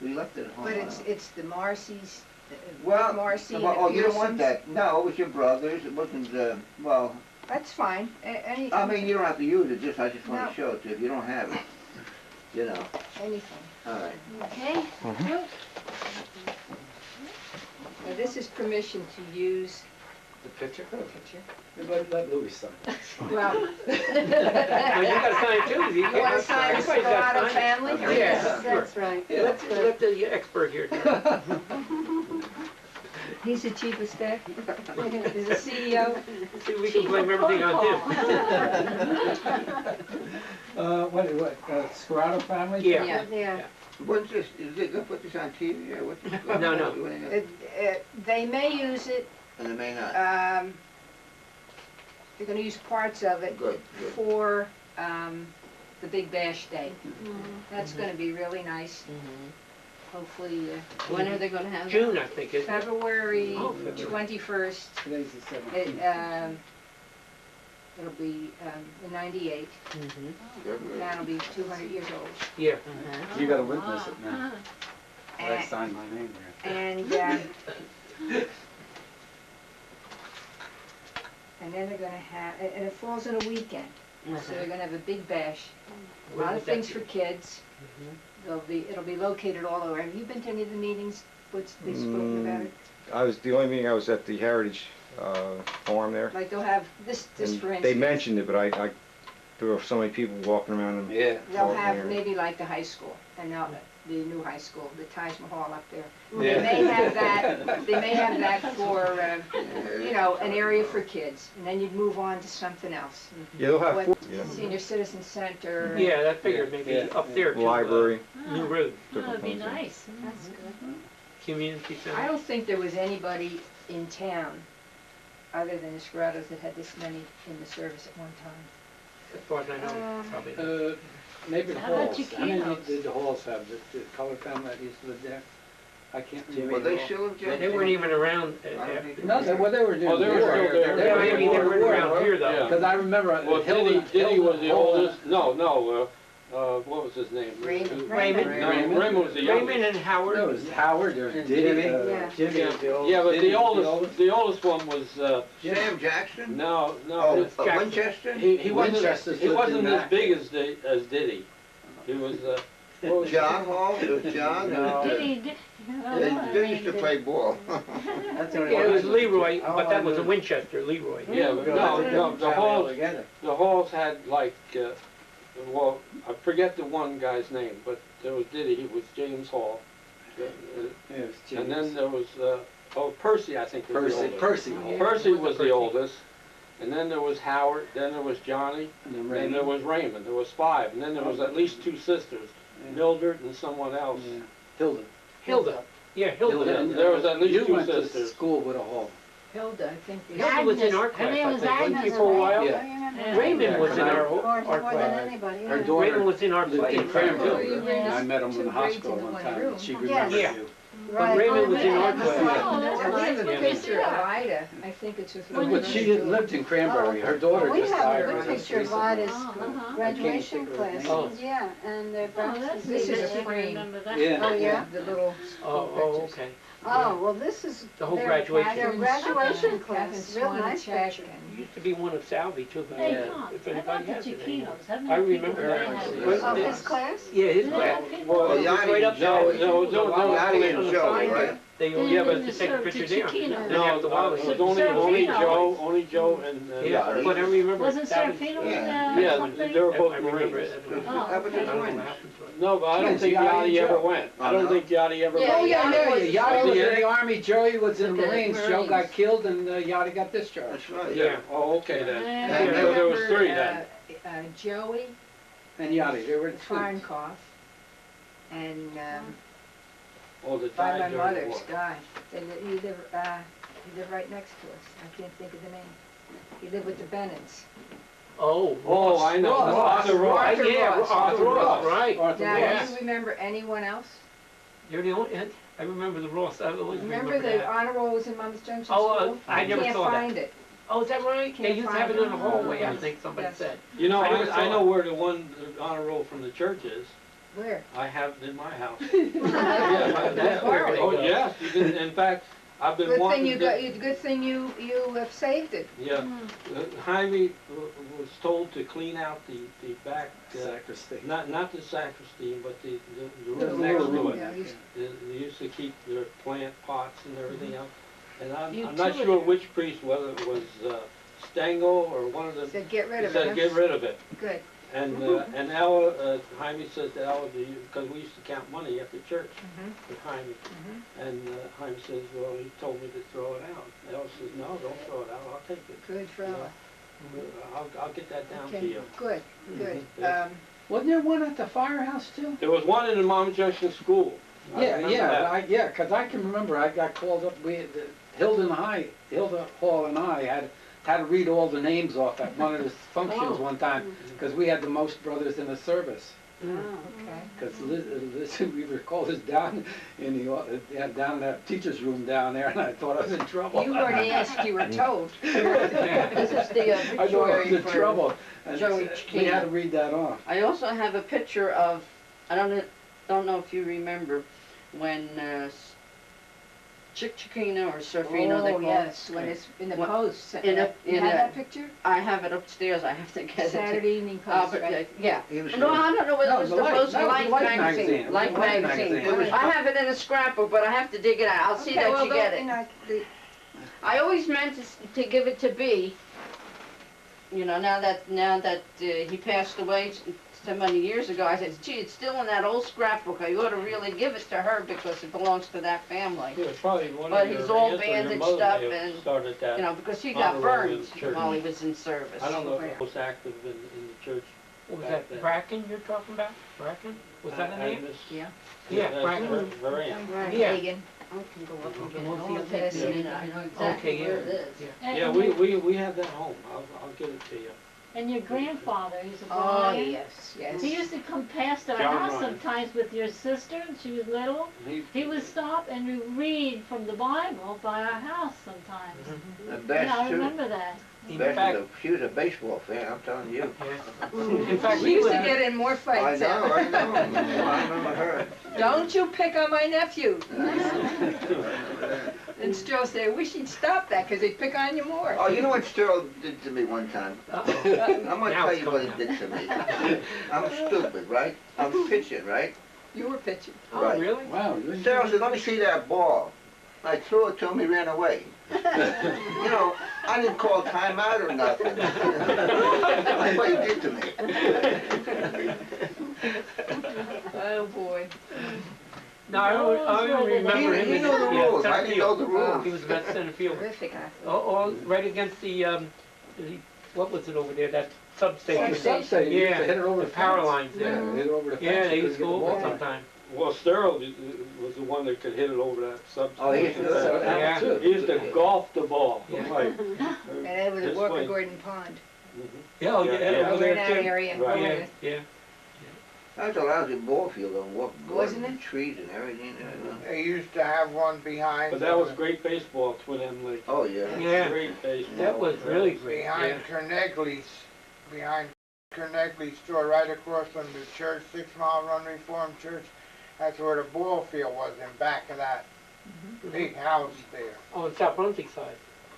We left it at home. But it's the Morrisseys, Well, Morrissey and well, the oh, you don't want Piersons. that. No, it was your brothers. It wasn't, well, That's fine, anything. I mean, you don't have to use it, I just want No. to show it to you. If you don't have it, you know, Anything. all right. Okay? Mhm. Now, this is permission to use The picture? the picture. Let Louis sign. Well, Well, you gotta sign too. you want to sign the Everybody's gotta Scurato sign. family? Yeah. That's right. Let the expert here do it. He's the chief of staff. He's the CEO. See, we can blame everything on him. What, Scurato family? Yeah. Yeah. What's this? Is it gonna put this on TV or what's this? No, no. They may use it, And they may not. they're gonna use parts of it Good, good. for, the Big Bash Day. That's gonna be really nice. Hopefully, When are they gonna have that? June, I think, isn't it? February Oh, February. 21st. Today's the 17th. It'll be in '98. Town will be 200 years old. Yeah. You gotta witness it now. I signed my name there. And then they're gonna have, and it falls on a weekend, so they're gonna have a big bash. A Where lot would of that things be? for kids. It'll be located all over. Have you been to any of the meetings? What's they spoken about it? The only meeting I was at the Heritage Farm there. Like they'll have this And for instance. they mentioned it, but there were so many people walking around and Yeah. They'll talking have there. maybe like the high school, and the new high school, the Taj Mahal up there. Yeah. They may have that. They may have that for an area for kids, and then you'd move on to something else. Yeah, they'll have What, yeah. Senior Citizen Center. Yeah, that figured maybe Yeah. up there to, Library. New Road, That'd be nice. That's good. community I center. don't think there was anybody in town, other than the Scuratos, that had this many in the service at one time. As far as I know, probably not. Maybe the How about Halls. How many Chiquitos? did the Halls have? The color family that used to live there? I can't remember. Were they still in They weren't even around. No, they were doing Oh, they were war. still there. They were Maybe they weren't around here though. Yeah. Because I remember. Well, Diddy was the oldest, no, what was his name? Raymond. Raymond. No, Raymond was the youngest. Raymond and Howard. No, it was Howard, there was And Diddy. Jimmy. Yeah. Jimmy was the oldest. Yeah, but Diddy the was oldest one was, Sam Jackson? no, Oh, no, Winchester? he Winchester's wasn't lived in as that. big as Diddy. He was, what was John Hall? It was John? No. They used to play ball. That's the only Yeah, it was one. Leroy, but that was a Winchester, Leroy. Yeah, but no, the Halls, Together. the Halls had like, well, I forget the one guy's name, but there was Diddy, he was James Hall. Yeah, it was James. And then there was, Percy, I think was the Percy. oldest. Percy. Percy was the oldest, and then there was Howard, then there was Johnny, And then and Raymond. there was Raymond, there was five, and then there was at least two sisters, Yeah. Mildred and someone else. Yeah. Hilda. Hilda. Yeah, Hilda. Yeah, there was at least You two went to sisters. school with a Hall. Hilda, I think. Hilda was in our Her class, name I was think, wasn't she Agnes, for a while? Yeah. Yeah. Raymond was in our Or art more than class. anybody, Her yeah. daughter Raymond was in our lived class. in Oh, Cranville. you were in I met him in two the grades hospital in one one time. room. and She Yes. remembered Yeah. you. But Raymond was in our class. Oh, that's I have a nice. picture of Ida, I think it's with. When But she lived in Cranberry. Her daughter We just have died. a good just picture of recently. Ida's Uh-huh. graduation think of her class, name. Oh. yeah, and their Oh, that's breakfast. This is a neat. I frame. remember that. Yeah. Oh, yeah? The little Oh, school pictures. okay. Oh, well, this is The whole their graduation. their graduation Catherine class, real Swan nice Check picture. and- Used to be one of Salvi too. but Hey, I don't know Tom, if how anybody about the has it anymore. Chiquitos? How I many people remember do they that. have? Well, Oh, they- his class? Yeah, his Do they class. have people? Well, It was right up no, there. no, Yanni didn't show, right? They, They yeah, but didn't to take a serve picture the there. Chiquitos. Then No, after a while, it they was said, only Serafino. Only Joe and, yeah, but I remember. Wasn't Salvi- Serafino Yeah. in Yeah, something? they were I both remember Marines. it. Oh, I don't okay. know what happened to it. No, but I don't Yes, think Yanni Yanni and ever Joe. went. I Oh, don't no? think Yanni ever Yeah, went. Oh, yeah, Yanni yeah, was- Yachty was Yeah. in the Army, Joey was in the The Marines, Joe Marines. got killed and Yachty got discharged. That's right. Yeah, oh, okay then. Yeah. I So there was remember, three then. Joey, And Yachty, they were the twins. Farnkoff, and Oh, the by died my during the mother's war. guy. He lived right next to us. I can't think of the name. He lived with the Bennetts. Oh, Oh, I know. Ross. Arthur Ross. Arthur Yeah, Ross. Arthur Ross, right. Arthur Now, Ross. do you remember anyone else? You're the only, I remember the Ross, I always Remember remember the that. honor roll was in Monmouth Junction Oh, School? I never Can't saw that. find it. Oh, is that right? They Can't used to find have it in the it. hallway, I Yes, think somebody yes. said. You know, I never saw I know it. where the honor roll from the church is. Where? I have it in my house. Yeah, that's where they Oh, go. yes, you can, in fact, I've been Good thing wanting you to. got, good thing you have saved it. Yeah, Jaime was told to clean out the back, Sacristy. not the sacristy, but the The room next room, to yeah, it. he's- They used to keep their plant pots and everything else. And I'm not Utility. sure which priest, whether it was Stengel or one of the, Said get rid he of it. said, get rid of it. Good. And Ella, Jaime says to Ella, because we used to count money at the church with Jaime. And Jaime says, well, he told me to throw it out. Ella says, no, don't throw it out, I'll take it. Good fella. I'll get that down to Okay, you. good, good. Yeah. Wasn't there one at the firehouse too? There was one in the Monmouth Junction school. I Yeah, remember yeah, that. cause I can remember, I got called up, Hilda Hall and I had to read all the names off at one of the functions one time, cause we had the most brothers in the service. Oh, okay. Because Liz, we recall this down in the, down in that teacher's room down there, and I thought I was in trouble. You weren't asked, you were told. This is the I thought I was obituary in for trouble. And Joey we had to Chiquina. read that off. I also have a picture of, I don't know if you remember, when Chick Chiquina or Surfino, they Oh, call yes, it. when it's in the What- Post. in a- You in have a- that picture? I have it upstairs, I have to get it. Saturday Evening Post, But, right? yeah. He was No, I don't know whether No, it was the the Life. Post No, or it was Life Life magazine. magazine. Life Life magazine. magazine. I have it in a scrapbook, but I have to dig it out. I'll see Okay, that well, you get don't- it. know, I always meant to give it to B. You know, now that he passed away so many years ago, I said, gee, it's still in that old scrapbook. I ought to really give it to her because it belongs to that family. Yeah, probably one But of your he's all aunts or your bandaged mother up may have and, started that. You know, because he got Honor roll in burned the church. while he was in service. I don't know if it was active in the church. Was back that then. Bracken you're talking about? Bracken? Was that a name? Yeah. Yeah, that's Bracken. her aunt. Right, Yeah. Hagen. I can go up and get it. Well, It'll if take you- me a minute. I know exactly Okay, where it is. yeah. Yeah, we have that home. I'll give it to you. And your grandfather, he's a Oh, Brian. yes, yes. He used to come past our John house Ryan. sometimes with your sister, and she was little. He would stop and read from the Bible by our house sometimes. And Yeah, I Bess too. remember that. In Bess fact, she was a baseball fan, I'm telling you. in fact, We he used was, to get in more I fights. know. I remember her. Don't you pick on my nephew. And Sterl said, I wish he'd stop that, because he'd pick on you more. Oh, you know what Sterl did to me one time? I'm gonna Now tell it's you what he coming did to me. I'm stupid, right? I'm pitching, right? You were pitching. oh, Right. really? Wow. Sterl said, let me see that ball. I threw it to him, he ran away. You know, I didn't call timeout or nothing. That's what he did to me. Oh, boy. No, I don't remember him. He in- knew the yeah, rules, center I didn't know field. the rules. He was about center field. Terrific athlete. Oh, right against the, what was it over there, that substation? Substation, you used to hit it over The the power fence. lines there. Yeah, hit it over the fence. Yeah, they you used to couldn't go get over the ball. sometime. Well, Sterl was the one that could hit it over that substation. Oh, he used to do that. Yeah. Too. He used to golf the ball. Yeah. Like, And over the this Walker way. Gordon Pond. Yeah, oh, Yeah, yeah, yeah. over Over in there that too. area. Right. over Yeah, there. yeah. That's a lousy ball field on Walker Wasn't Gordon, it? trees and everything. They used to have one behind. but that was great baseball, Twin M League. Oh, yeah. Yeah, Great baseball. that was really great, yeah. Behind Carnegly's store, right across from the church, 6 Mile Run Reformed Church. That's where the ball field was, in back of that big house there On South Brunswick side.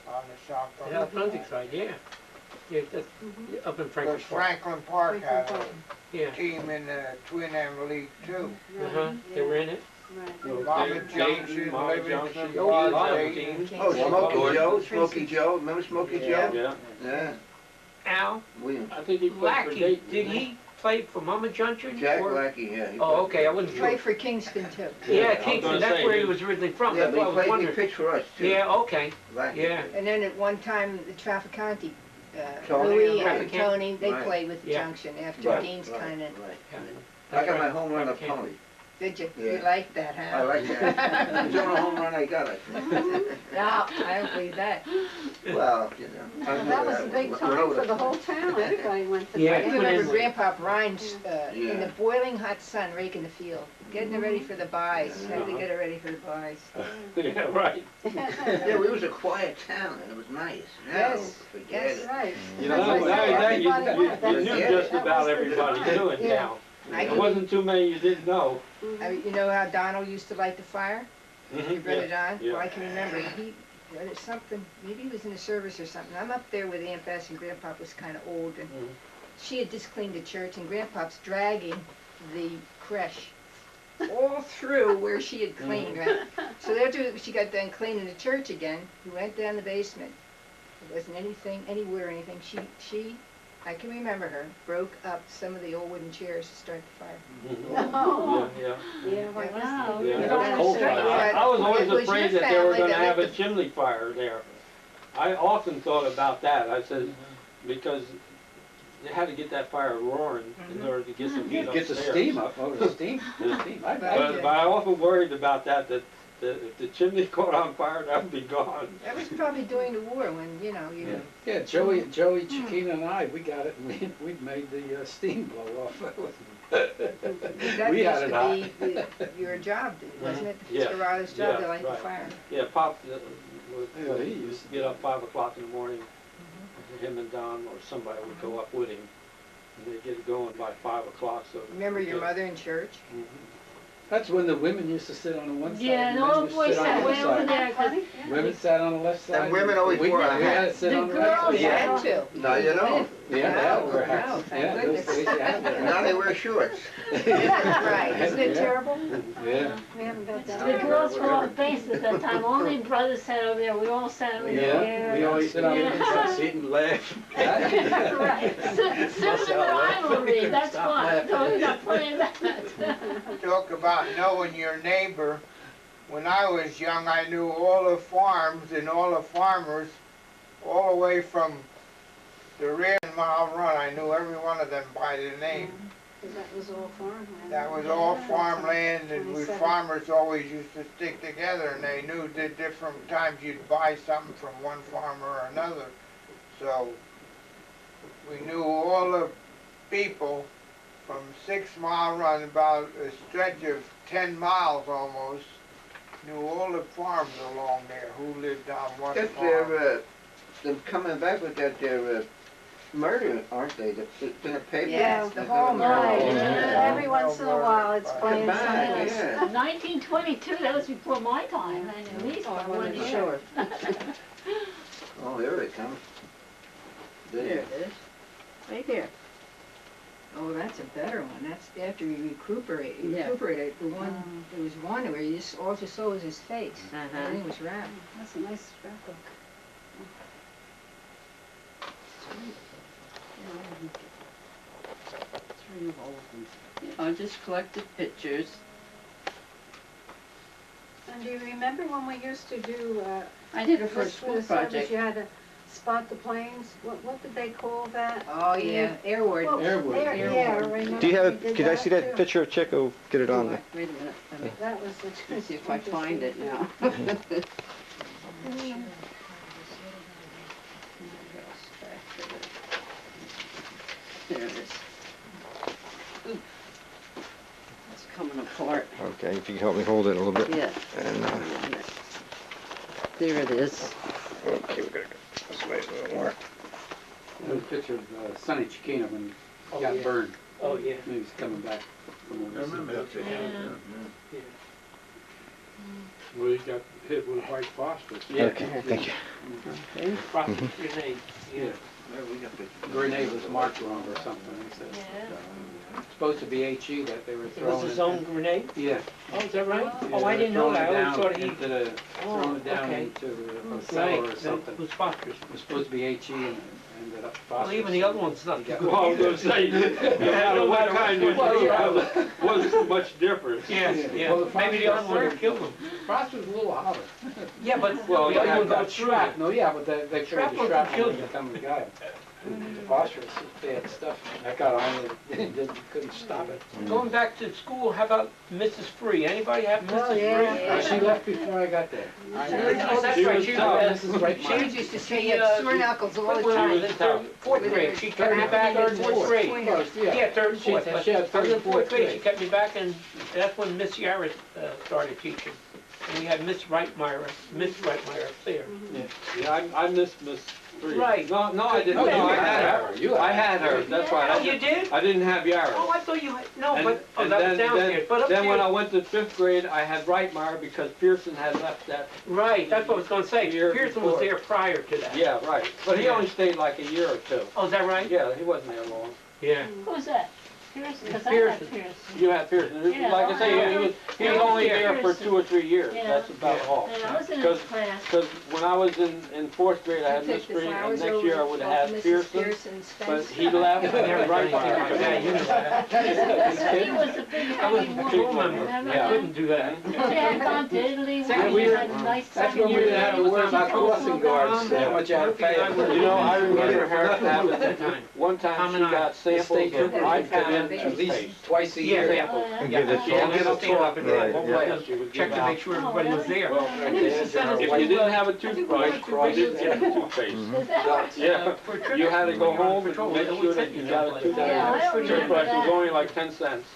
on the south end. South Brunswick side, yeah. Yeah, that's up in Because Frankfurt Park. Franklin Park had a Yeah, team in the Twin M League too. uh-huh, they were in it. Right. Monmouth Junction, Monmouth Livingston, Junction. Oh, a lot of Blase. teams. Oh, Smokey Gordon. Joe, Smokey Joe, remember Smokey Joe? Yeah. Yeah. Al William. I think he played for Lackey, Dayton. did he play for Monmouth Junction? Jack or- Lackey, yeah. he Oh, played okay, I for- wasn't sure. Played for Kingston, too. Yeah, I was Kingston, gonna that's say, where he he- was originally from, Yeah, that's but what I he was played, he wondering. pitched for us too. Yeah, okay, Lackey yeah. did. And then at one time, the Trafficante, Tony Louis and and Trafficante. Tony, they Right. played with the Yeah. Junction after Right, Dean's right, kind of, right. Yeah. I got my home run of Okay. Tony. did you? Yeah. You liked that, huh? I like that. It's the only home run I got, I think. No, I don't believe that. Well, you know. I Well, know that was a big one. time for the whole town. Everybody went to Yeah, I that. can remember Twin. Grandpa Ryan's, in Yeah. the boiling hot sun, raking the field, getting it ready for the buys, had to get it ready for the buys. Yeah, right. Yeah, we was a quiet town and it was nice. Now, Yes, forget yes. it. Right. You That's know, what I said, now everybody went. you That's knew it. just That about was the- everybody doing Yeah. now. I There can- wasn't too many you didn't know. You know how Donald used to light the fire? Your brother Don? yeah. Well, I can remember, there's something, maybe he was in the service or something. I'm up there with Aunt Bess and Grandpa was kind of old and Mhm. she had just cleaned the church and Grandpa's dragging the creche all through where she had cleaned, right? So after she got done cleaning the church again, we went down the basement. There wasn't anything, anywhere, or anything. She, I can remember her, broke up some of the old wooden chairs to start the fire. Oh, Yeah, yeah. yeah, like Wow. that. Yeah, You that don't was cold understand, fire. but I was it always was afraid your that they were family gonna that have a lit the- chimney fire there. I often thought about that. I said, because they had to get that fire roaring in order to get some heat Get the upstairs. steam up, the steam. Yeah. Steam. I- But I often worried about that if the chimney caught on fire, that would be gone. That was probably during the war when, you know, you. Yeah, Joey, Chiquina and I, we got it, and we made the steam blow off. That We used had it hot. to be your job, wasn't it? Yeah. Scurato's job to Yeah, light the right. fire. Yeah, Pop would Yeah, he used to get up 5 o'clock in the morning, him and Don or somebody would go up with him, and they'd get it going by 5 o'clock, so. Remember your mother in church? Mhm. That's when the women used to sit on the one side. Yeah, and and the all men the used to boys sit on sat the way other over side. there, 'cause Women sat on the left side. And women always we wore a we had hat. to sit The on the right girls side. You had to. No, you don't. Yeah, they had to wear No, hats. thank Yeah, those goodness. days you had to wear Now they hats. wear shorts. Right, isn't it Yeah. terrible? Yeah. We haven't got the that. girls were all based at that time, only brothers sat over there, we all sat over Yeah, there. we always sit on the Yeah. inside. Sit and laugh. Right, cinnamon rivalry, that's what, don't stop playing that. Talk about knowing your neighbor. When I was young, I knew all the farms and all the farmers, all the way from the rear mile run. I knew every one of them by their name. Because that was all farmland. That was all farmland, and we 27. farmers always used to stick together, and they knew the different times you'd buy something from one farmer or another. So we knew all the people from 6 Mile Run, about a stretch of 10 miles almost, knew all the farms along there, who lived on what If farm. they're coming back with that, they're murder, aren't they? It's in a paper. Yes, the whole Right, murder. every once in a while it's playing Come back, something. yeah. 1922, that was before my time, at least Oh, I by 1 wasn't year. sure. Oh, here it comes. There it is. Right there. Oh, that's a better one. That's after you recuperate. Yeah. Recuperated. The one, there was one where you just, all you saw was his face. Uh-huh. Everything was wrapped. That's a nice scrapbook. I just collected pictures. And do you remember when we used to do, I did it for a just school the service, project. you had to spot the planes? What did they call that? Oh, yeah, airward. Well, Airwood. yeah, I remember. Do you have, we did could I see that too. picture of Chick? Oh, get it on there. Wait a minute, let me That was the. see if I find it now. There it is. Ooh. It's coming apart. Okay, if you could help me hold it a little bit. Yeah. And, Wait a minute. There it is. okay, we gotta go this way a little more. There's a picture of Sonny Chiquina when he got yeah. burned. Oh, yeah. He was coming back from overseas. Yeah. Well, he got hit with white phosphorus. Yeah. Okay, thank you. Okay. Phosphorus grenade, yeah. There we got the. Grenade was marked wrong or something, he said. Yeah. Supposed to be HE that they were It throwing. was his it. own grenade? Yeah. Oh, is that right? Yeah, Oh, I they didn't were know that. I throwing always it thought he. down into throwing it down okay. into a Right, cellar or that something. was phosphorus. It was supposed to be HE and ended up Well, phosphorus. even the other one's not He too got- good. Well, I was gonna say, no matter what kind you Well, do, yeah. wasn't much difference. Yeah, Yeah, yeah. Well, the maybe the other one phosphorus would kill him. Phosphorus was a little hotter. Yeah, but, Well, the other one got shrapnel. shot. No, yeah, but they carried Shrapnel the can shrapnel kill and you. become the guy. The phosphorus is bad stuff. That got on it, couldn't stop it. Going back to school, how about Mrs. Free? Anybody have Mrs. Oh, yeah. Free? She left before I got there. Oh, that's She right. was She tough. was, Mrs. Right She used to say She, you had sore knuckles all the when I was time. in fourth grade, she kept me back in fourth grade. Yeah, third and fourth. But She had I was third in and fourth fourth grade, she grade. kept me back, and that's when Miss Yarra started teaching. And we had Miss Reitmeyer up there. Yeah, I missed Miss Free. Right. No, I didn't. Oh, No, you I had had her. her. You I had had her, that's right. Oh, you did? I didn't have Yarra. Oh, I thought you had, no, And- but, oh, and that was then- downstairs, but Then when I upstairs. went to fifth grade, I had Reitmeyer because Pierson had left that. Right, that's what I was gonna say, Year Pierson was before. there prior to that. Yeah, right. But he only stayed like a year or two. Oh, is that right? Yeah, he wasn't there long. Yeah. Who's that? Pierson, because I Pierson. had Pierson. You had Pierson. Yeah, Like I say, he was only there for 2 or 3 years. Yeah. That's about all. And I was in his Because class. Because when I was in fourth grade, I had Miss Free, and next year I would have had Pierson, but he left and then Reitmeyer. Yeah, you know that. He was a big I was heavy a school woman, member, remember I that? couldn't do that. Yeah, gone to Italy, Second we year- had a nice That's second when we year. didn't have to worry about crossing guards, how much you had to pay. You know, I remember her having, one time she Common got Eye. samples of State Ipan in at least twice a year. Yeah. And give it She had to to us. stand up and Right, then yeah. check to make sure everybody was there. Well, And then she sent us if to, you didn't have a toothbrush, you didn't get a toothpaste. Is that right? Yeah, for a trip. you had to go home and Patrol, make they would sure that send you you got a someplace. toothpaste. Yeah, I don't remember Toothbrush was that. only like 10 cents.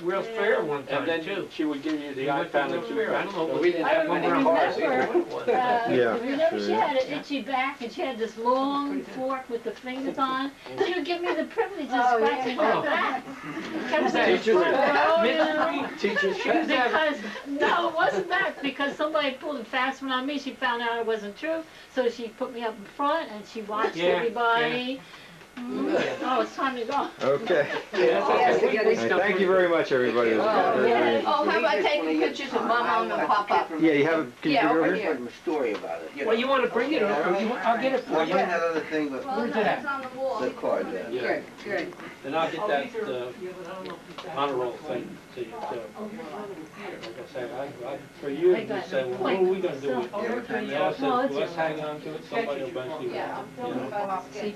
World's Fair one And time then too. she would give you the We went to iPad and World's Fair. I don't know. But we didn't I have don't many remember. cars either. Yeah, Remember sure, she yeah. had an itchy back and she had this long fork with the fingers on? She would give me the privilege of Oh, scratching yeah. my back. Kept that? saying, Teacher's "Oh, Miss you know." Green, Teacher's she was pet. having, Because, no, it wasn't that, because somebody pulled a fast one on me, she found out it wasn't true, so she put me up in front and she watched Yeah, everybody. Oh, it's time to go. Okay. yeah, Thank you very much, everybody. It was very, very- Oh, how about taking pictures of Mom and Papa? Yeah, you have, can you Yeah, figure over over here. Write a story about it. well, you wanna bring it or I'll get it for I'll you. bring that other thing, but Well, Where's no, it at? it's on the wall. the card there. Yeah, Good, good. and I'll get that Yeah, but I don't know if it's honor roll thing to you too. Like I said, for you, I you got say, no well, what are we gonna do point. with it? Every time And they I ask said, Well, it's let's your- hang on to it, somebody will eventually, Yeah. you know. See,